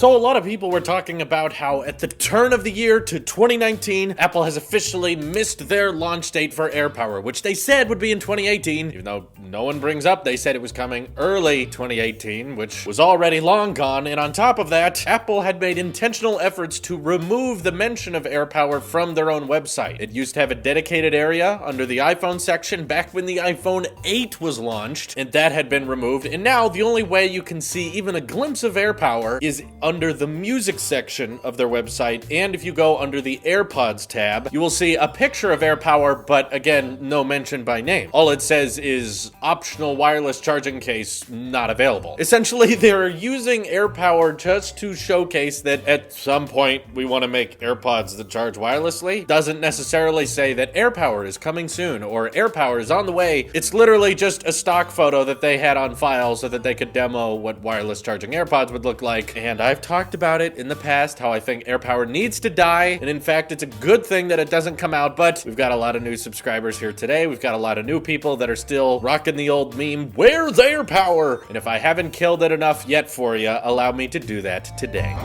So a lot of people were talking about how at the turn of the year to 2019, Apple has officially missed their launch date for AirPower, which they said would be in 2018, even though no one brings up they said it was coming early 2018, which was already long gone. And on top of that, Apple had made intentional efforts to remove the mention of AirPower from their own website. It used to have a dedicated area under the iPhone section back when the iPhone 8 was launched, and that had been removed. And now the only way you can see even a glimpse of AirPower is under the music section of their website. And if you go under the AirPods tab, you will see a picture of AirPower, but again, no mention by name. All it says is optional wireless charging case not available. Essentially, they're using AirPower just to showcase that at some point we want to make AirPods that charge wirelessly. Doesn't necessarily say that AirPower is coming soon or AirPower is on the way. It's literally just a stock photo that they had on file so that they could demo what wireless charging AirPods would look like. And I've talked about it in the past, how I think AirPower needs to die. And in fact, it's a good thing that it doesn't come out, but we've got a lot of new subscribers here today. We've got a lot of new people that are still rocking the old meme, where's AirPower? And if I haven't killed it enough yet for you, allow me to do that today.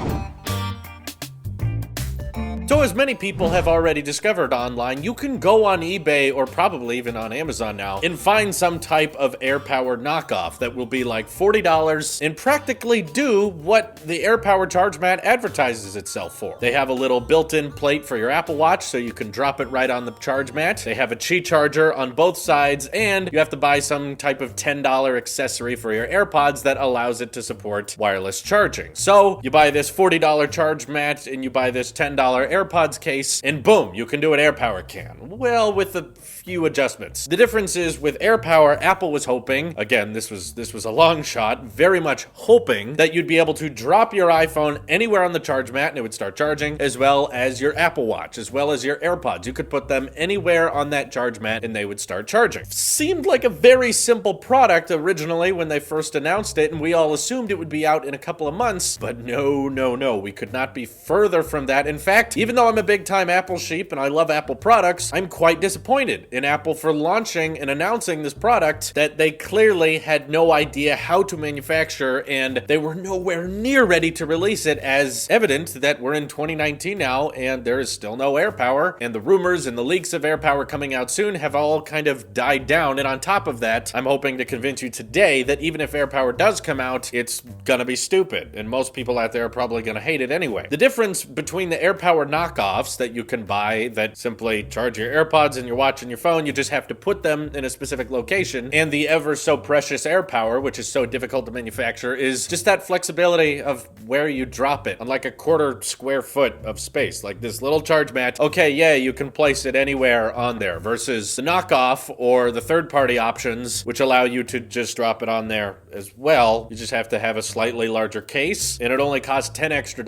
So as many people have already discovered online, you can go on eBay or probably even on Amazon now and find some type of AirPower knockoff that will be like $40 and practically do what the AirPower charge mat advertises itself for. They have a little built-in plate for your Apple Watch so you can drop it right on the charge mat. They have a Qi charger on both sides, and you have to buy some type of $10 accessory for your AirPods that allows it to support wireless charging. So you buy this $40 charge mat and you buy this $10 AirPods case, and boom, you can do what AirPower can. Well, with a few adjustments. The difference is with AirPower, Apple was hoping, again, this was a long shot, very much hoping that you'd be able to drop your iPhone anywhere on the charge mat and it would start charging, as well as your Apple Watch, as well as your AirPods. You could put them anywhere on that charge mat and they would start charging. Seemed like a very simple product originally when they first announced it, and we all assumed it would be out in a couple of months, but no, we could not be further from that. In fact, even though I'm a big-time Apple sheep and I love Apple products, I'm quite disappointed in Apple for launching and announcing this product that they clearly had no idea how to manufacture, and they were nowhere near ready to release it, as evident that we're in 2019 now and there is still no AirPower, and the rumors and the leaks of AirPower coming out soon have all kind of died down. And on top of that, I'm hoping to convince you today that even if AirPower does come out, it's gonna be stupid, and most people out there are probably gonna hate it anyway. The difference between the AirPower knockoffs that you can buy that simply charge your AirPods and your watch and your phone, you just have to put them in a specific location, and the ever so precious AirPower, which is so difficult to manufacture, is just that flexibility of where you drop it on like a quarter square foot of space, like this little charge mat. Okay, yeah, you can place it anywhere on there, versus the knockoff or the third-party options, which allow you to just drop it on there as well. You just have to have a slightly larger case, and it only costs $10 extra.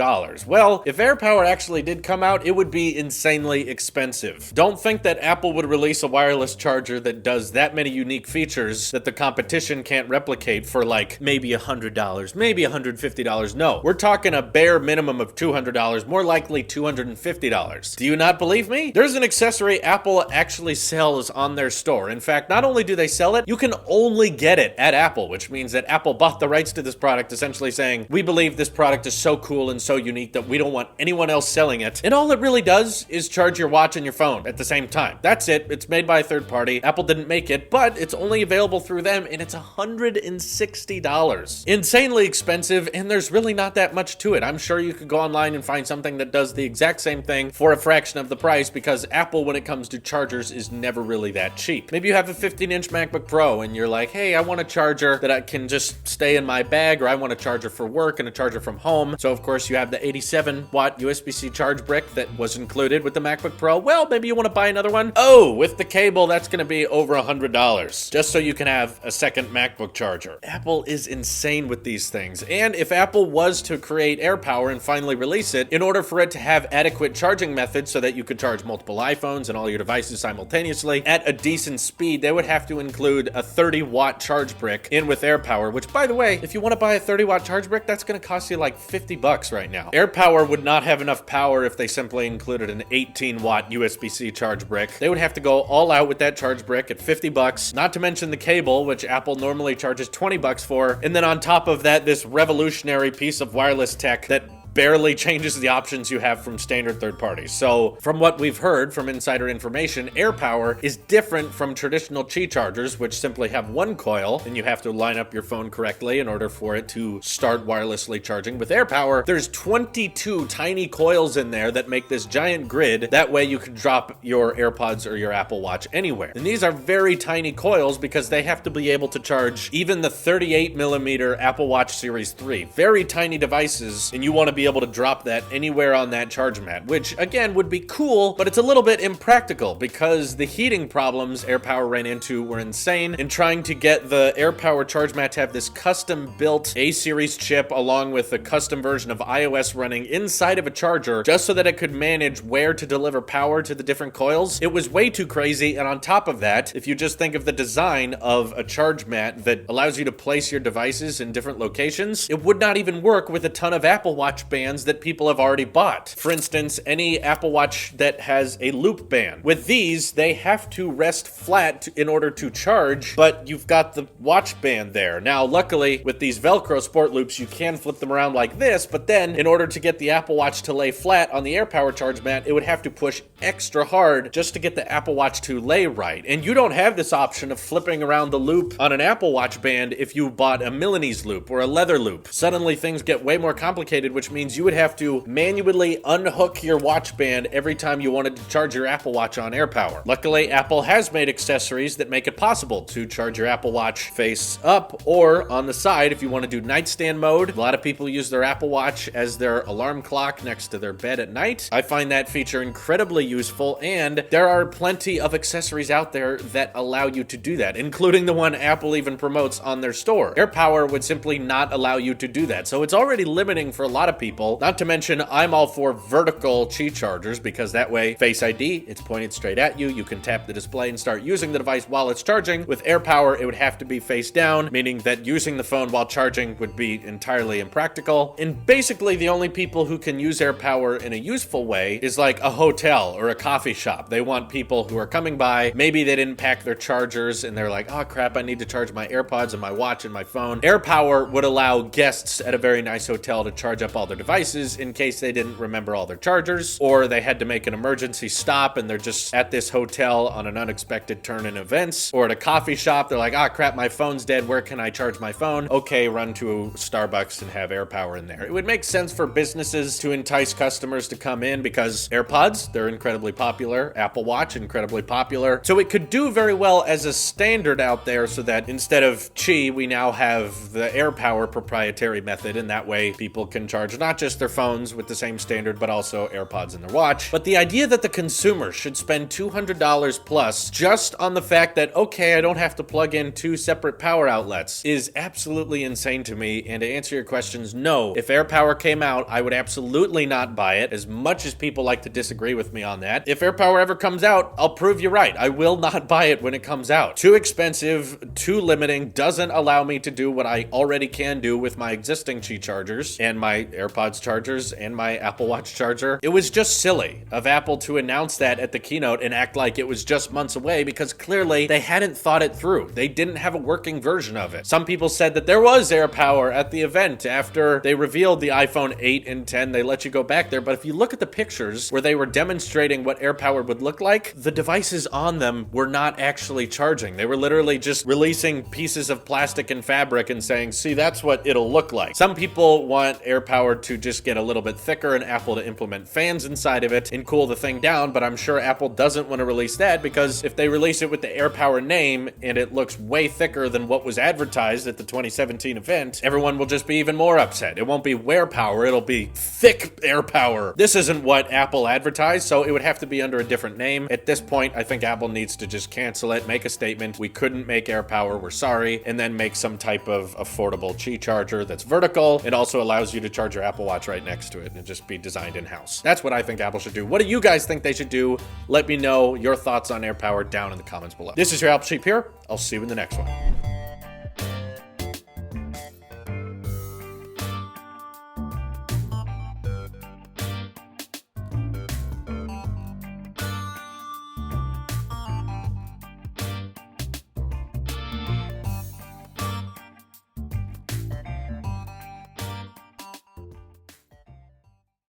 Well, if AirPower actually did come out, it would be insanely expensive. Don't think that Apple would release a wireless charger that does that many unique features that the competition can't replicate for like maybe $100, maybe $150. No, we're talking a bare minimum of $200, more likely $250. Do you not believe me? There's an accessory Apple actually sells on their store. In fact, not only do they sell it, you can only get it at Apple, which means that Apple bought the rights to this product, essentially saying, we believe this product is so cool and so unique that we don't want anyone else selling it. And all it really does is charge your watch and your phone at the same time. That's it. It's made by a third party. Apple didn't make it, but it's only available through them, and it's $160. Insanely expensive, and there's really not that much to it. I'm sure you could go online and find something that does the exact same thing for a fraction of the price, because Apple, when it comes to chargers, is never really that cheap. Maybe you have a 15-inch MacBook Pro, and you're like, hey, I want a charger that I can just stay in my bag, or I want a charger for work and a charger from home. So, of course, you have the 87-watt USB-C charge brick that was included with the MacBook Pro. Well, maybe you want to buy another one. Oh, with the cable, that's going to be over $100 just so you can have a second MacBook charger. Apple is insane with these things. And if Apple was to create AirPower and finally release it, in order for it to have adequate charging methods so that you could charge multiple iPhones and all your devices simultaneously at a decent speed, they would have to include a 30-watt charge brick in with AirPower, which, by the way, if you want to buy a 30-watt charge brick, that's going to cost you like $50 right now. AirPower would not have enough power if they simply included an 18-watt USB-C charge brick. They would have to go all out with that charge brick at $50, not to mention the cable, which Apple normally charges $20 for. And then on top of that, this revolutionary piece of wireless tech that barely changes the options you have from standard third parties. So from what we've heard from insider information, AirPower is different from traditional Qi chargers, which simply have one coil and you have to line up your phone correctly in order for it to start wirelessly charging. With AirPower, there's 22 tiny coils in there that make this giant grid. That way you can drop your AirPods or your Apple Watch anywhere. And these are very tiny coils because they have to be able to charge even the 38mm Apple Watch Series 3. Very tiny devices, and you want to be able to drop that anywhere on that charge mat, which again would be cool, but it's a little bit impractical because the heating problems AirPower ran into were insane. And trying to get the AirPower charge mat to have this custom built A-series chip along with a custom version of iOS running inside of a charger just so that it could manage where to deliver power to the different coils, it was way too crazy. And on top of that, if you just think of the design of a charge mat that allows you to place your devices in different locations, it would not even work with a ton of Apple Watch bands that people have already bought. For instance, any Apple Watch that has a loop band. With these, they have to rest flat in order to charge, but you've got the watch band there. Now, luckily, with these Velcro sport loops, you can flip them around like this, but then in order to get the Apple Watch to lay flat on the AirPower charge mat, it would have to push extra hard just to get the Apple Watch to lay right. And you don't have this option of flipping around the loop on an Apple Watch band if you bought a Milanese loop or a leather loop. Suddenly things get way more complicated, which means you would have to manually unhook your watch band every time you wanted to charge your Apple Watch on AirPower. Luckily, Apple has made accessories that make it possible to charge your Apple Watch face up or on the side if you want to do nightstand mode. A lot of people use their Apple Watch as their alarm clock next to their bed at night. I find that feature incredibly useful, and there are plenty of accessories out there that allow you to do that, including the one Apple even promotes on their store. AirPower would simply not allow you to do that, so it's already limiting for a lot of people. Not to mention, I'm all for vertical Qi chargers because that way, Face ID, it's pointed straight at you. You can tap the display and start using the device while it's charging. With AirPower, it would have to be face down, meaning that using the phone while charging would be entirely impractical. And basically, the only people who can use AirPower in a useful way is like a hotel or a coffee shop. They want people who are coming by, maybe they didn't pack their chargers and they're like, oh crap, I need to charge my AirPods and my watch and my phone. AirPower would allow guests at a very nice hotel to charge up all their devices in case they didn't remember all their chargers, or they had to make an emergency stop and they're just at this hotel on an unexpected turn in events, or at a coffee shop, they're like, ah crap, my phone's dead, where can I charge my phone? Okay, run to Starbucks and have AirPower in there. It would make sense for businesses to entice customers to come in because AirPods, they're incredibly popular, Apple Watch, incredibly popular. So it could do very well as a standard out there so that instead of Qi, we now have the AirPower proprietary method, and that way people can charge not just their phones with the same standard, but also AirPods in their watch. But the idea that the consumer should spend $200 plus just on the fact that, okay, I don't have to plug in two separate power outlets is absolutely insane to me. And to answer your questions, no. If AirPower came out, I would absolutely not buy it, as much as people like to disagree with me on that. If AirPower ever comes out, I'll prove you right. I will not buy it when it comes out. Too expensive, too limiting, doesn't allow me to do what I already can do with my existing Qi chargers and my AirPods chargers and my Apple Watch charger. It was just silly of Apple to announce that at the keynote and act like it was just months away because clearly they hadn't thought it through. They didn't have a working version of it. Some people said that there was AirPower at the event after they revealed the iPhone 8 and 10. They let you go back there, but if you look at the pictures where they were demonstrating what AirPower would look like, the devices on them were not actually charging. They were literally just releasing pieces of plastic and fabric and saying, see, that's what it'll look like. Some people want AirPower to just get a little bit thicker and Apple to implement fans inside of it and cool the thing down, but I'm sure Apple doesn't want to release that because if they release it with the AirPower name and it looks way thicker than what was advertised at the 2017 event, everyone will just be even more upset. It won't be WearPower, it'll be thick AirPower. This isn't what Apple advertised, so it would have to be under a different name. At this point, I think Apple needs to just cancel it, make a statement, we couldn't make AirPower, we're sorry, and then make some type of affordable Qi charger that's vertical. It also allows you to charge your Apple Watch right next to it and just be designed in-house. That's what I think Apple should do. What do you guys think they should do? Let me know your thoughts on AirPower down in the comments below. This is your Apple Sheep here. I'll see you in the next one.